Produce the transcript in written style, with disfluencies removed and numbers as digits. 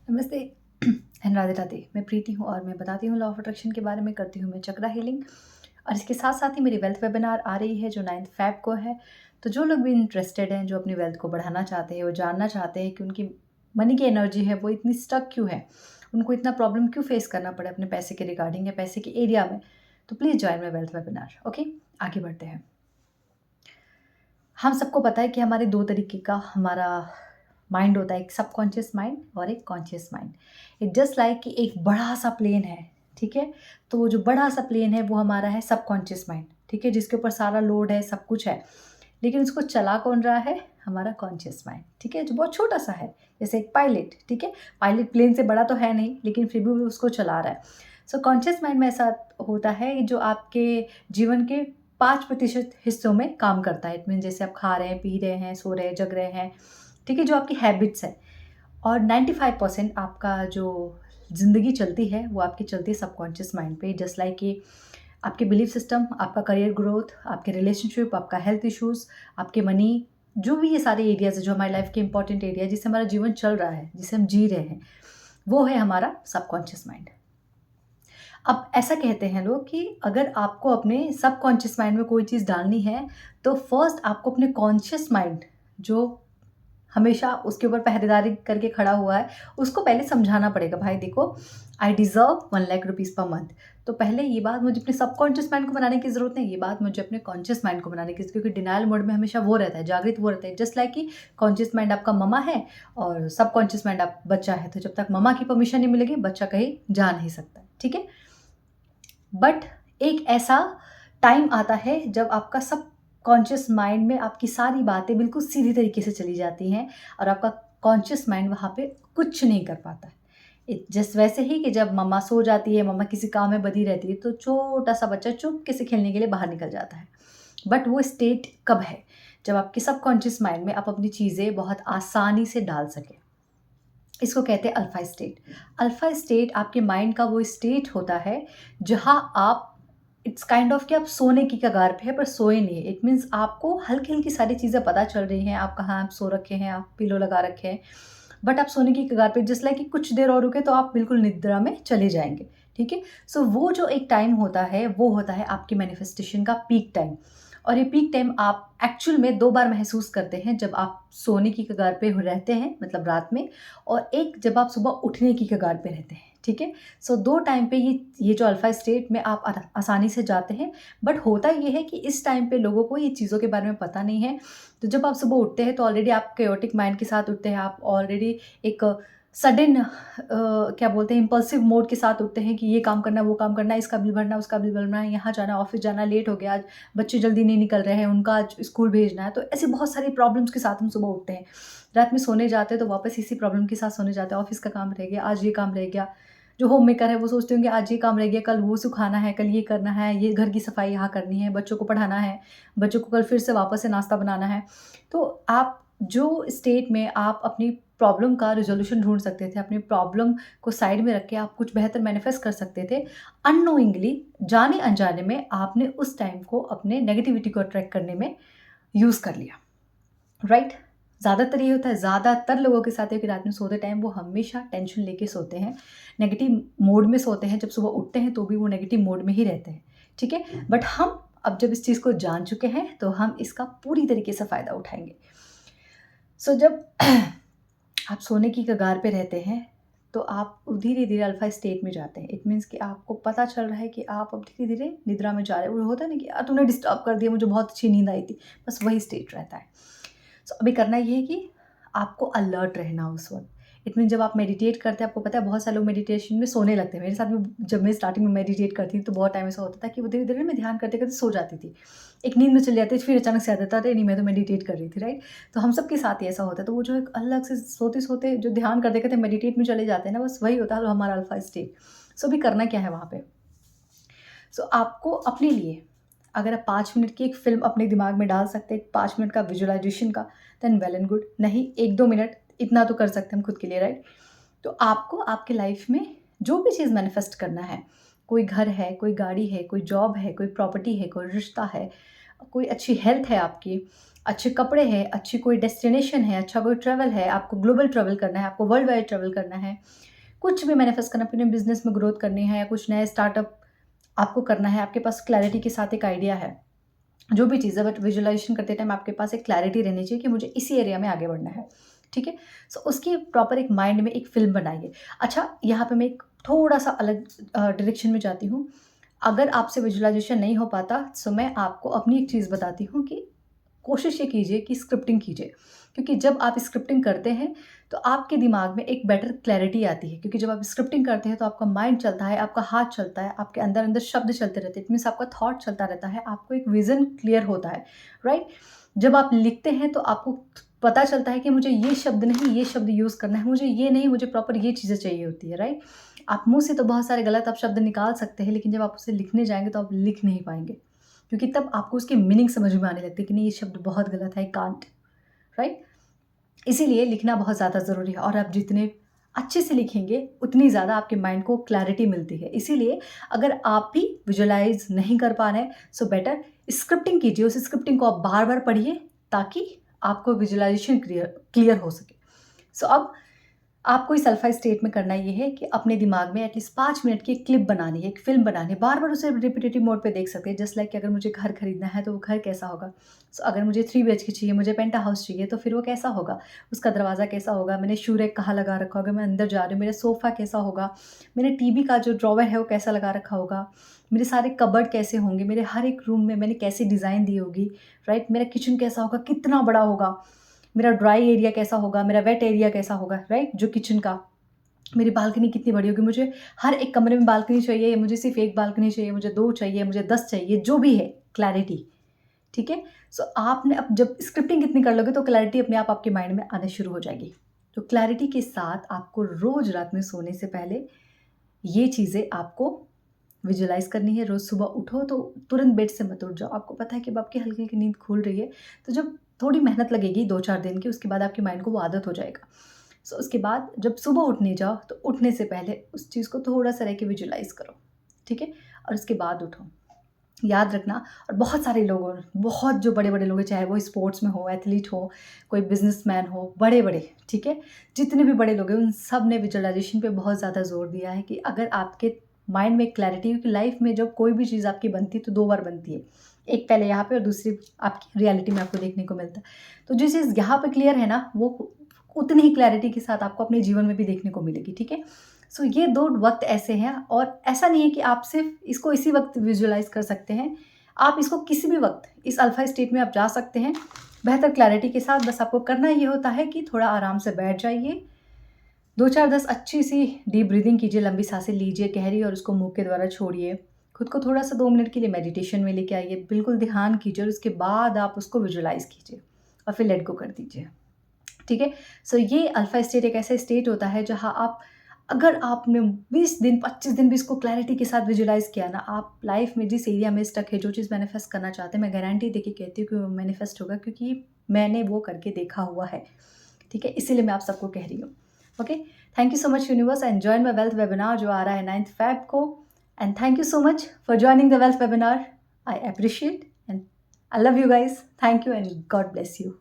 नमस्ते एंड राधे राधे। मैं प्रीति हूँ और मैं बताती हूँ लॉ ऑफ अट्रैक्शन के बारे में, करती हूँ मैं चक्रा हीलिंग। और इसके साथ साथ ही मेरी वेल्थ वेबिनार आ रही है जो 9 फ़ेब को है। तो जो लोग भी इंटरेस्टेड हैं, जो अपनी वेल्थ को बढ़ाना चाहते हैं, वो जानना चाहते हैं कि उनकी मनी की एनर्जी है वो इतनी स्टक क्यों है, उनको इतना प्रॉब्लम क्यों फेस करना पड़े अपने पैसे के रिगार्डिंग या पैसे के एरिया में, तो please join my wealth webinar. Okay, आगे बढ़ते हैं। हम सबको पता है कि हमारे 2 तरीके का हमारा माइंड होता है, एक सबकॉन्शियस माइंड और एक conscious mind. It just like कि एक बड़ा-सा प्लेन है, ठीक है? तो वो जो बड़ा-सा प्लेन है वो हमारा है सबकॉन्शियस माइंड, ठीक है? जिसके ऊपर सारा लोड है, सब कुछ है। लेकिन उसको चला कौन रहा है? हमारा कॉन्शियस माइंड, ठीक है? जो बहुत छोटा-सा है, जैसे एक पायलट, ठीक है? पायलट प्लेन से बड़ा तो है नहीं, लेकिन फिर भी वो उसको चला रहा है। सो कॉन्शियस माइंड में ऐसा होता है जो आपके जीवन के 5% हिस्सों में काम करता है। इट मीन जैसे आप खा रहे हैं, पी रहे हैं, सो रहे हैं, जग रहे हैं, ठीक है? जो आपकी हैबिट्स हैं। और 95% आपका जो ज़िंदगी चलती है, वो आपकी चलती है सबकॉन्शियस माइंड पे। जस्ट लाइक कि आपके बिलीफ सिस्टम, आपका करियर ग्रोथ, आपके रिलेशनशिप, आपका हेल्थ इश्यूज़, आपके मनी, जो भी ये सारे एरियाज़ हैं, जो हमारी लाइफ़ के इंपॉर्टेंट एरिया है, जिससे हमारा जीवन चल रहा है, जिसे हम जी रहे हैं, वो है हमारा सबकॉन्शियस माइंड। अब ऐसा कहते हैं लोग कि अगर आपको अपने सबकॉन्शियस माइंड में कोई चीज़ डालनी है, तो फर्स्ट आपको अपने कॉन्शियस माइंड, जो हमेशा उसके ऊपर पहरेदारी करके खड़ा हुआ है, उसको पहले समझाना पड़ेगा, भाई देखो, I deserve 1 lakh rupees per month. तो पहले ये बात मुझे अपने सबकॉन्शियस माइंड को बनाने की ज़रूरत नहीं, ये बात मुझे अपने कॉन्शियस माइंड को बनाने की, क्योंकि डिनायल मोड में हमेशा वो रहता है, जागृत वो रहता है। जस्ट लाइक कि कॉन्शियस माइंड आपका मम्मा है और सबकॉन्शियस माइंड आप बच्चा है, तो जब तक मम्मा की परमिशन नहीं मिलेगी, बच्चा कहीं जा नहीं सकता, ठीक है? बट एक ऐसा टाइम आता है जब आपका सब कॉन्शियस माइंड में आपकी सारी बातें बिल्कुल सीधी तरीके से चली जाती हैं और आपका कॉन्शियस माइंड वहाँ पे कुछ नहीं कर पाता है। जस्ट वैसे ही कि जब मम्मा सो जाती है, मम्मा किसी काम में बधी रहती है, तो छोटा सा बच्चा चुपके से खेलने के लिए बाहर निकल जाता है। बट वो स्टेट कब है? जब आपके सबकॉन्शियस माइंड में आप अपनी चीज़ें बहुत आसानी से डाल सकें। इसको कहते हैं अल्फा स्टेट। अल्फा स्टेट आपके माइंड का वो स्टेट होता है जहाँ आप, इट्स काइंड ऑफ कि आप सोने की कगार पे हैं पर सोए नहीं है। इट मीन्स आपको हल्की-हल्की सारी चीज़ें पता चल रही हैं, आप कहाँ आप सो रखे हैं, आप पिलो लगा रखे हैं, बट आप सोने की कगार पे, जस्ट लाइक कि कुछ देर और रुके तो आप बिल्कुल निद्रा में चले जाएँगे, ठीक है? सो वो जो एक टाइम होता है, वो होता है आपकी मैनिफेस्टेशन का पीक टाइम। और ये पीक टाइम आप एक्चुअल में 2 बार महसूस करते हैं, जब आप सोने की कगार पे रहते हैं, मतलब रात में, और एक जब आप सुबह उठने की कगार पे रहते हैं, ठीक है? सो 2 टाइम पे ये जो अल्फा स्टेट में आप आसानी से जाते हैं। बट होता ये है कि इस टाइम पे लोगों को ये चीज़ों के बारे में पता नहीं है। तो जब आप सुबह उठते हैं तो ऑलरेडी आप chaotic माइंड के साथ उठते हैं, आप ऑलरेडी एक सडन क्या बोलते हैं, इम्पल्सिव मोड के साथ उठते हैं कि ये काम करना है, वो काम करना है, इसका बिल भरना है, उसका बिल भरना है, यहाँ जाना है, ऑफ़िस जाना है, लेट हो गया आज, बच्चे जल्दी नहीं निकल रहे हैं, उनका आज स्कूल भेजना है। तो ऐसी बहुत सारी प्रॉब्लम्स के साथ हम सुबह उठते हैं। रात में सोने जाते हैं तो वापस इसी प्रॉब्लम के साथ सोने जाते हैं, ऑफ़िस का काम रह गया, आज ये काम रह गया। जो होम मेकर है वो सोचते होंगे आज ये काम रह गया, कल वो सुखाना है, कल ये करना है, ये घर की सफाई यहाँ करनी है, बच्चों को पढ़ाना है, बच्चों को कल फिर से वापस से नाश्ता बनाना है। तो आप जो स्टेट में आप अपनी प्रॉब्लम का रिज़ॉल्यूशन ढूँढ सकते थे, अपनी प्रॉब्लम को साइड में रख के आप कुछ बेहतर मैनिफेस्ट कर सकते थे, अननोइंगली, जाने-अनजाने में आपने उस टाइम को अपने नेगेटिविटी को अट्रैक्ट करने में यूज़ कर लिया, राइट? ज़्यादातर ये होता है, ज़्यादातर लोगों के साथ है कि रात में सोते टाइम वो हमेशा टेंशन लेके सोते हैं, नेगेटिव मोड में सोते हैं, जब सुबह उठते हैं तो भी वो नेगेटिव मोड में ही रहते हैं, ठीक है? बट हम अब जब इस चीज़ को जान चुके हैं, तो हम इसका पूरी तरीके से फ़ायदा उठाएँगे। सो जब आप सोने की कगार पे रहते हैं, तो आप धीरे-धीरे अल्फा स्टेट में जाते हैं। इट मीन्स कि आपको पता चल रहा है कि आप अब धीरे-धीरे निद्रा में जा रहे हो। वो होता है ना कि यार तूने डिस्टर्ब कर दिया, मुझे बहुत अच्छी नींद आई थी। बस वही स्टेट रहता है। सो अभी करना ये है कि आपको अलर्ट रहना उस वक़्त। इट मीन्स जब आप मेडिटेट करते हैं, आपको पता है बहुत सारे लोग मेडिटेशन में सोने लगते हैं। मेरे साथ में जब मैं स्टार्टिंग में मेडिटेट करती थी तो बहुत टाइम ऐसा होता था कि वो धीरे-धीरे मैं ध्यान करते-करते सो जाती थी। एक नींद में चली जाती थी, फिर अचानक से याद आता था, अरे नहीं मैं तो मेडिटेट कर रही थी, राइट? तो हम सबके साथ ही ऐसा होता है। तो वो जो एक अलग से सोते-सोते जो ध्यान करते-करते मेडिटेट में चले जाते हैं ना, बस वही होता है हमारा अल्फा स्टेट। सो अभी करना क्या है वहाँ पे? सो आपको अपने लिए, अगर आप 5 मिनट की एक फ़िल्म अपने दिमाग में डाल सकते हैं, 5 मिनट का विजुअलाइज़ेशन का, देन वेल एंड गुड। नहीं, 1-2 मिनट इतना तो कर सकते हैं हम खुद के लिए, राइट? तो आपको आपके लाइफ़ में जो भी चीज़ मैनिफेस्ट करना है, कोई घर है, कोई गाड़ी है, कोई जॉब है, कोई प्रॉपर्टी है, कोई रिश्ता है, कोई अच्छी हेल्थ है आपकी, अच्छे कपड़े हैं, अच्छी कोई डेस्टिनेशन है, अच्छा कोई ट्रैवल है, आपको ग्लोबल ट्रैवल करना है, आपको वर्ल्ड वाइड ट्रैवल करना है, कुछ भी मैनिफेस्ट करना है, अपने बिज़नेस में ग्रोथ करनी है या कुछ नया स्टार्टअप आपको करना है, आपके पास क्लैरिटी के साथ एक आइडिया है, जो भी चीज़ है, बट विजुअलाइज़ेशन करते टाइम आपके पास एक क्लैरिटी रहनी चाहिए कि मुझे इसी एरिया में आगे बढ़ना है, ठीक है? सो उसकी प्रॉपर एक माइंड में एक फ़िल्म बनाइए। अच्छा, यहाँ पे मैं एक थोड़ा-सा अलग डायरेक्शन में जाती हूँ। अगर आपसे विजुअलाइज़ेशन नहीं हो पाता, सो मैं आपको अपनी एक चीज़ बताती हूँ कि कोशिश ये कीजिए कि स्क्रिप्टिंग कीजिए, क्योंकि जब आप स्क्रिप्टिंग करते हैं तो आपके दिमाग में एक बेटर क्लैरिटी आती है, क्योंकि जब आप स्क्रिप्टिंग करते हैं तो आपका माइंड चलता है, आपका हाथ चलता है, आपके अंदर अंदर शब्द चलते रहते हैं, इट मीन्स आपका थॉट चलता रहता है, आपको एक विजन क्लियर होता है, राइट? जब आप लिखते हैं तो आपको पता चलता है कि मुझे ये शब्द नहीं, ये शब्द यूज़ करना है, मुझे ये नहीं, मुझे प्रॉपर ये चीज़ें चाहिए होती है, राइट? आप मुंह से तो बहुत सारे गलत आप शब्द निकाल सकते हैं, लेकिन जब आप उसे लिखने जाएंगे तो आप लिख नहीं पाएंगे, क्योंकि तब आपको उसकी मीनिंग समझ में आने लगती है कि नहीं, ये शब्द बहुत गलत है, आई कांट, राइट? इसीलिए लिखना बहुत ज़्यादा ज़रूरी है, और आप जितने अच्छे से लिखेंगे उतनी ज़्यादा आपके माइंड को क्लैरिटी मिलती है। इसीलिए अगर आप भी विजुअलाइज़ नहीं कर पा रहे हैं, सो बेटर स्क्रिप्टिंग कीजिए, उस स्क्रिप्टिंग को आप बार-बार पढ़िए ताकि आपको विजुअलाइज़ेशन क्लियर हो सके। सो अब आपको इस अल्फा स्टेट में करना ये है कि अपने दिमाग में एटलीस्ट 5 मिनट की एक क्लिप बनानी है, एक फ़िल्म बनानी है, बार-बार उसे रिपिटेटिव मोड पे देख सकते हैं। जस्ट लाइक कि अगर मुझे घर खरीदना है तो वो घर कैसा होगा? सो अगर मुझे 3 बीएचके चाहिए, मुझे पेंट हाउस चाहिए, तो फिर वो कैसा होगा? उसका दरवाज़ा कैसा होगा? मैंने शू रैक कहाँ लगा रखा होगा? मैं अंदर जा रही हूँ, मेरा सोफ़ा कैसा होगा? मैंने टीवी का जो ड्रॉवर है वो कैसा लगा रखा होगा? मेरे सारे कबर्ड कैसे होंगे? मेरे हर एक रूम में मैंने कैसी डिज़ाइन दी होगी, राइट? मेरा किचन कैसा होगा? कितना बड़ा होगा? मेरा ड्राई एरिया कैसा होगा? मेरा वेट एरिया कैसा होगा, राइट? जो किचन का, मेरी बालकनी कितनी बड़ी होगी? मुझे हर एक कमरे में बालकनी चाहिए या मुझे सिर्फ़ 1 बालकनी चाहिए, मुझे 2 चाहिए, मुझे 10 चाहिए, जो भी है क्लैरिटी, ठीक है? सो आपने अब जब स्क्रिप्टिंग इतनी कर लोगे तो क्लैरिटी अपने आप आपके माइंड में आना शुरू हो जाएगी। तो क्लैरिटी के साथ आपको रोज़ रात में सोने से पहले ये चीज़ें आपको विजुअलाइज़ करनी है। रोज़ सुबह उठो तो तुरंत बेड से मत उठ जाओ। आपको पता है कि अब आपकी हल्की-हल्की नींद खुल रही है, तो जब थोड़ी मेहनत लगेगी 2-4 दिन की, उसके बाद आपके माइंड को वो आदत हो जाएगा। सो उसके बाद जब सुबह उठने जाओ तो उठने से पहले उस चीज़ को थोड़ा-सा रह के विजुअलाइज़ करो, ठीक है? और उसके बाद उठो। याद रखना, और बहुत सारे लोग हो, बहुत जो बड़े-बड़े लोग हैं, चाहे वो स्पोर्ट्स में हो, एथलीट हो, कोई बिज़नेसमैन हो, बड़े-बड़े, ठीक है? जितने भी बड़े लोग हैं, उन सब ने विजुअलाइज़ेशन पे बहुत ज़्यादा ज़ोर दिया है कि अगर आपके माइंड में क्लैरिटी, क्योंकि लाइफ़ में जब कोई भी चीज़ आपकी बनती है तो 2 बार बनती है। एक पहले यहाँ पे और दूसरी आपकी रियलिटी में आपको देखने को मिलता है। तो जो चीज़ यहाँ पे क्लियर है ना, वो उतनी ही क्लैरिटी के साथ आपको अपने जीवन में भी देखने को मिलेगी, ठीक है? सो ये 2 वक़्त ऐसे हैं, और ऐसा नहीं है कि आप सिर्फ़ इसको इसी वक़्त विजुअलाइज़ कर सकते हैं। आप इसको किसी भी वक़्त इस अल्फ़ा स्टेट में आप जा सकते हैं, बेहतर क्लैरिटी के साथ। बस आपको करना ये होता है कि थोड़ा आराम से बैठ जाइए, 2-4-10 अच्छी-सी डीप ब्रीथिंग कीजिए, लंबी साँसें लीजिए गहरी और उसको मुँह के द्वारा छोड़िए। खुद को थोड़ा-सा 2 मिनट के लिए मेडिटेशन में लेके आइए, बिल्कुल ध्यान कीजिए और उसके बाद आप उसको विजुअलाइज़ कीजिए और फिर लेट गो कर दीजिए। ठीक है? सो ये अल्फ़ा स्टेट एक ऐसा स्टेट होता है जहाँ आप, अगर आपने 20 दिन 25 दिन भी इसको क्लैरिटी के साथ विजुअलाइज़ किया ना, आप लाइफ़ में जिस एरिया में स्टक है, जो चीज़ मैनिफेस्ट करना चाहते हैं, मैं गारंटी देके कहती हूँ कि वो मैनिफेस्ट होगा, क्योंकि मैंने वो करके देखा हुआ है। ठीक है? इसीलिए मैं आप सबको कह रही हूँ। Okay? Thank you so much universe, I enjoyed my wealth webinar जो आ रहा है 9th फ़ेब को, and thank you so much for joining the wealth webinar. I appreciate and I love you guys. Thank you and God bless you.